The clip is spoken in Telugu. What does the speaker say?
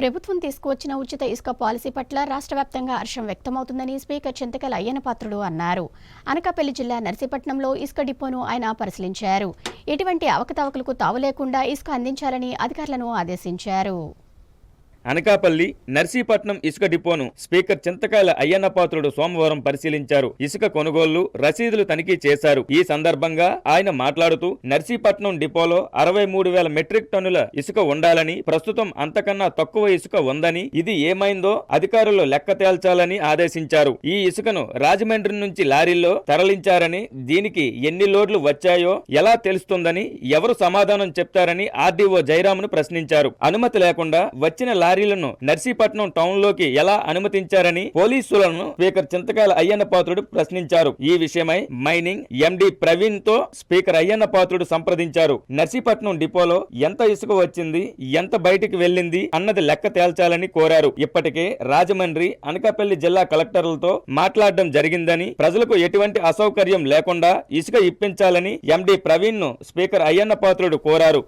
ప్రభుత్వం తీసుకువచ్చిన ఉచిత ఇసుక పాలసీ పట్ల రాష్ట్ర వ్యాప్తంగా హర్షం వ్యక్తమవుతుందని స్పీకర్ చింతకల అయ్యన్నపాత్రుడు అన్నారు. అనకాపల్లి జిల్లా నర్సీపట్నంలో ఇసుక డిపోను ఆయన పరిశీలించారు. ఎటువంటి అవకతవకలకు తావు లేకుండా ఇసుక అందించాలని అధికారులను ఆదేశించారు. అనకాపల్లి నర్సీపట్నం ఇసుక డిపోను స్పీకర్ చింతకాయల అయ్యన్నపాత్రుడు సోమవారం పరిశీలించారు. ఇసుక కొనుగోళ్లు రసీదులు తనిఖీ చేశారు. ఈ సందర్భంగా ఆయన మాట్లాడుతూ నర్సీపట్నం డిపోలో 63,000 మెట్రిక్ టన్నుల ఇసుక ఉండాలని, ప్రస్తుతం అంతకన్నా తక్కువ ఇసుక ఉందని, ఇది ఏమైందో అధికారులు లెక్క తేల్చాలని ఆదేశించారు. ఈ ఇసుకను రాజమండ్రి నుంచి లారీల్లో తరలించారని, దీనికి ఎన్ని లోడ్లు వచ్చాయో ఎలా తెలుస్తుందని, ఎవరు సమాధానం చెప్తారని ఆర్డీఓ జయరామును ప్రశ్నించారు. అనుమతి లేకుండా వచ్చిన లారీలను నర్సీపట్నం టౌన్ లోకి ఎలా అనుమతించారని పోలీసులను స్పీకర్ చింతకాయల అయ్యన్నపాత్రుడు ప్రశ్నించారు. ఈ విషయమై మైనింగ్ ఎండి ప్రవీణ్ తో స్పీకర్ అయ్యన్నపాత్రుడు సంప్రదించారు. నర్సీపట్నం డిపోలో ఎంత ఇసుక వచ్చింది, ఎంత బయటికి వెళ్లింది అన్నది లెక్క తేల్చాలని కోరారు. ఇప్పటికే రాజమండ్రి, అనకాపల్లి జిల్లా కలెక్టర్లతో మాట్లాడడం జరిగిందని, ప్రజలకు ఎటువంటి అసౌకర్యం లేకుండా ఇసుక ఇప్పించాలని ఎండి ప్రవీణ్ ను స్పీకర్ అయ్యన్నపాత్రుడు కోరారు.